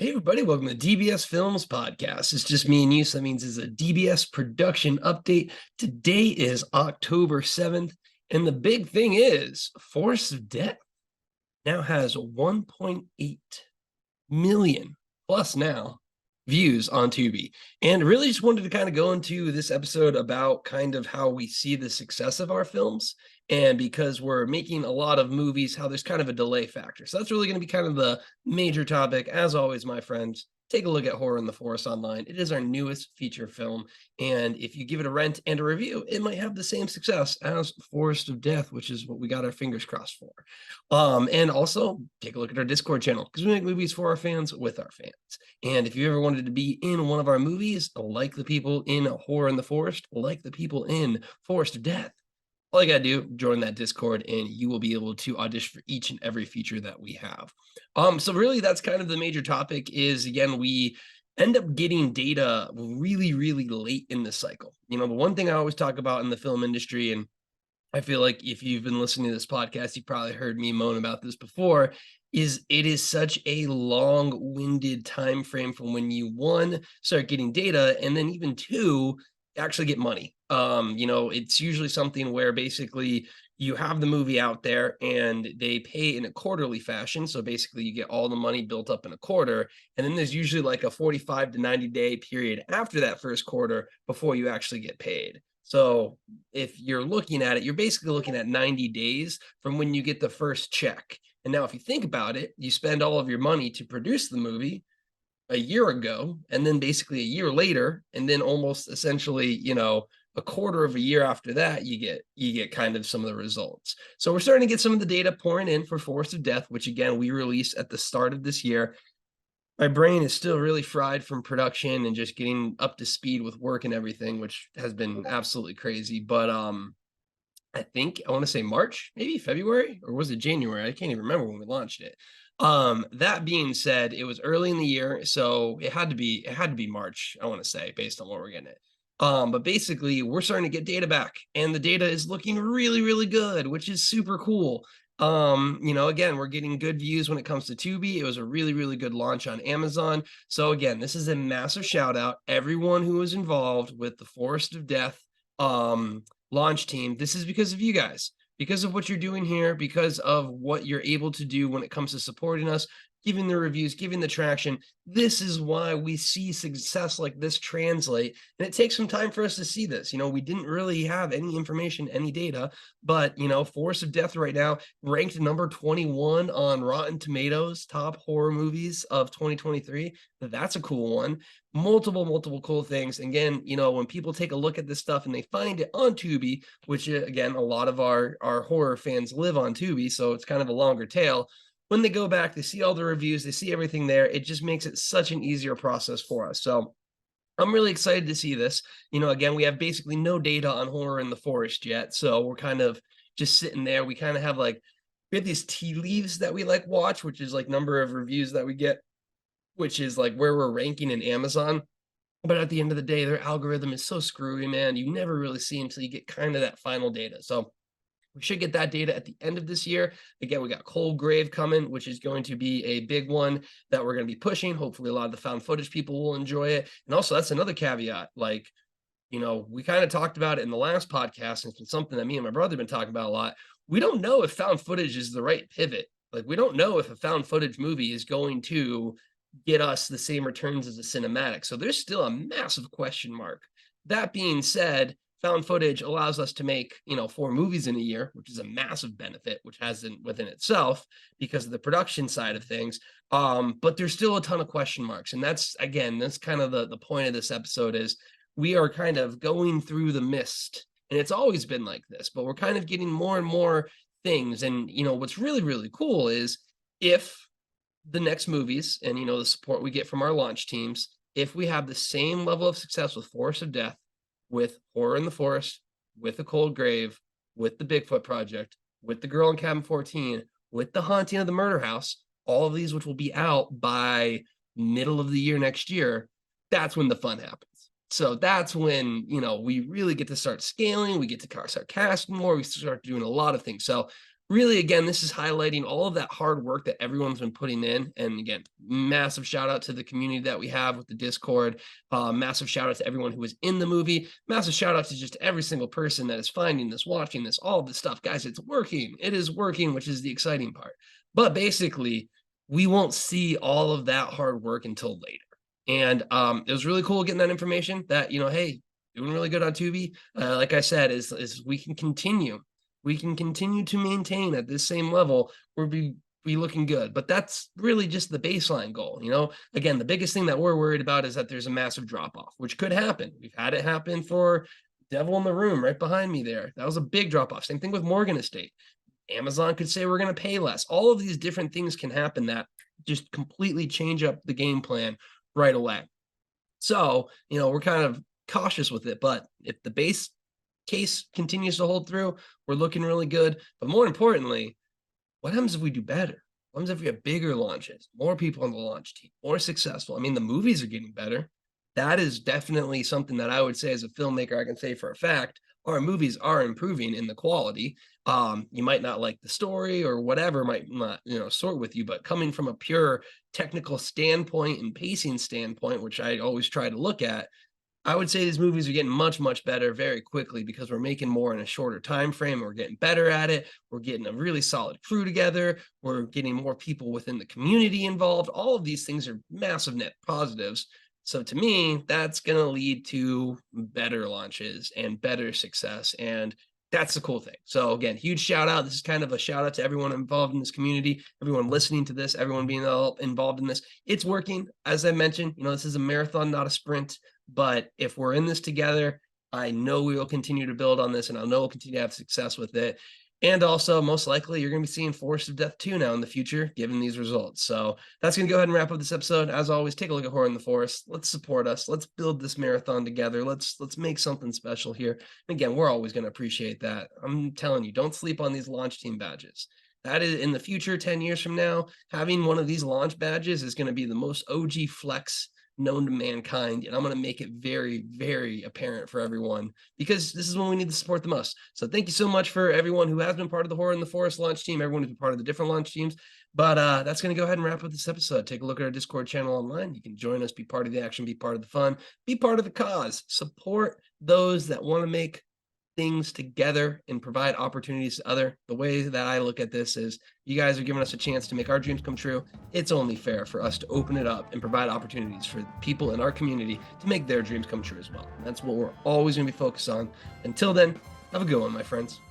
Hey everybody, welcome to DBS Films Podcast. It's just me and you, so that means it's a DBS production update. Today is October 7th, and the big thing is Force of Death now has 1.8 million plus now views on Tubi. And really just wanted to kind of go into this episode about kind of how we see the success of our films. And because we're making a lot of movies, how there's kind of a delay factor. So that's really going to be kind of the major topic. As always, my friends, take a look at Horror in the Forest online. It is our newest feature film. And if you give it a rent and a review, it might have the same success as Forest of Death, which is what we got our fingers crossed for. And also take a look at our Discord channel because we make movies for our fans with our fans. And if you ever wanted to be in one of our movies, like the people in Horror in the Forest, like the people in Forest of Death, all you gotta do, join that Discord, and you will be able to audition for each and every feature that we have. So really that's kind of the major topic is, again, we end up getting data really, really late in the cycle. The one thing I always talk about in the film industry, and I feel like if you've been listening to this podcast, you probably heard me moan about this before, is it is such a long-winded time frame from when you, one, start getting data, and then even two, actually get money. It's usually something where basically you have the movie out there and they pay in a quarterly fashion. So basically you get all the money built up in a quarter. And then there's usually like a 45 to 90 day period after that first quarter before you actually get paid. So if you're looking at it, you're basically looking at 90 days from when you get the first check. And now if you think about it, you spend all of your money to produce the movie a year ago, and then basically a year later, and then almost essentially, a quarter of a year after that, you get kind of some of the results. So we're starting to get some of the data pouring in for Forest of Death, which again we released at the start of this year. My brain is still really fried from production and just getting up to speed with work and everything, which has been absolutely crazy. But I think I want to say March, maybe February, or was it January? I can't even remember when we launched it. That being said, it was early in the year, so it had to be March, I want to say, based on what we're getting it. But basically we're starting to get data back, and the data is looking really, really good, which is super cool. Again, we're getting good views when it comes to Tubi. It was a really, really good launch on Amazon. So again, this is a massive shout out. Everyone who was involved with the Forest of Death launch team, this is because of you guys, because of what you're doing here, because of what you're able to do when it comes to supporting us, giving the reviews, giving the traction. This is why we see success like this translate. And it takes some time for us to see this. We didn't really have any information, any data, but, Force of Death right now ranked number 21 on Rotten Tomatoes, top horror movies of 2023. That's a cool one. Multiple cool things. Again, when people take a look at this stuff and they find it on Tubi, which again, a lot of our horror fans live on Tubi, so it's kind of a longer tail. When they go back, they see all the reviews, they see everything there. It just makes it such an easier process for us. So I'm really excited to see this. Again, we have basically no data on Horror in the Forest yet. So we're kind of just sitting there. We kind of have we have these tea leaves that we watch, which is number of reviews that we get, which is where we're ranking in Amazon. But at the end of the day, their algorithm is so screwy, man. You never really see until you get kind of that final data. So we should get that data at the end of this year. Again, we got Cold Grave coming, which is going to be a big one that we're going to be pushing. Hopefully a lot of the found footage people will enjoy it. And also that's another caveat. We kind of talked about it in the last podcast, and it's been something that me and my brother have been talking about a lot. We don't know if found footage is the right pivot. We don't know if a found footage movie is going to get us the same returns as a cinematic. So there's still a massive question mark. That being said, found footage allows us to make 4 movies in a year, which is a massive benefit, which has within itself because of the production side of things. But there's still a ton of question marks, and that's kind of the point of this episode is we are kind of going through the mist, and it's always been like this, but we're kind of getting more and more things. And what's really, really cool is if the next movies and the support we get from our launch teams, if we have the same level of success with Forest of Death, with Horror in the Forest, with The Cold Grave, with The Bigfoot Project, with The Girl in Cabin 14, with The Haunting of the Murder House, all of these which will be out by middle of the year next year, that's when the fun happens. So that's when, we really get to start scaling. We get to start casting more. We start doing a lot of things. So really, again, this is highlighting all of that hard work that everyone's been putting in. And again, massive shout out to the community that we have with the Discord. Massive shout out to everyone who was in the movie. Massive shout out to just every single person that is finding this, watching this, all of this stuff. Guys, it's working. It is working, which is the exciting part. But basically, we won't see all of that hard work until later. And it was really cool getting that information that, hey, doing really good on Tubi. Like I said, is we can continue to maintain at this same level. We'll be looking good, but that's really just the baseline goal. Again, the biggest thing that we're worried about is that there's a massive drop off, which could happen. We've had it happen for Devil in the Room right behind me there. That was a big drop off. Same thing with Morgan Estate. Amazon could say we're going to pay less. All of these different things can happen that just completely change up the game plan right away. So, we're kind of cautious with it, but if the base case continues to hold through, we're looking really good. But more importantly, what happens if we do better? What happens if we have bigger launches, more people on the launch team, more successful? I mean, the movies are getting better. That is definitely something that I would say as a filmmaker, I can say for a fact, our movies are improving in the quality. You might not like the story or whatever might not, sort with you, but coming from a pure technical standpoint and pacing standpoint, which I always try to look at, I would say these movies are getting much, much better very quickly because we're making more in a shorter time frame. We're getting better at it. We're getting a really solid crew together. We're getting more people within the community involved. All of these things are massive net positives. So to me, that's going to lead to better launches and better success. And that's the cool thing. So again, huge shout out. This is kind of a shout out to everyone involved in this community, everyone listening to this, everyone being involved in this. It's working. As I mentioned, this is a marathon, not a sprint. But if we're in this together, I know we will continue to build on this, and I know we'll continue to have success with it. And also, most likely, you're going to be seeing Forest of Death 2 now in the future, given these results. So that's going to go ahead and wrap up this episode. As always, take a look at Horror in the Forest. Let's support us. Let's build this marathon together. Let's make something special here. And again, we're always going to appreciate that. I'm telling you, don't sleep on these launch team badges. That is, in the future, 10 years from now, having one of these launch badges is going to be the most OG flex known to mankind, and I'm going to make it very, very apparent for everyone because this is when we need to support the most. So thank you so much for everyone who has been part of the Horror in the Forest launch team, everyone who's been part of the different launch teams. But that's going to go ahead and wrap up this episode. Take a look at our Discord channel online. You can join us, be part of the action, be part of the fun, be part of the cause. Support those that want to make things together and provide opportunities to other. The way that I look at this is you guys are giving us a chance to make our dreams come true. It's only fair for us to open it up and provide opportunities for people in our community to make their dreams come true as well. And that's what we're always going to be focused on. Until then, have a good one, my friends.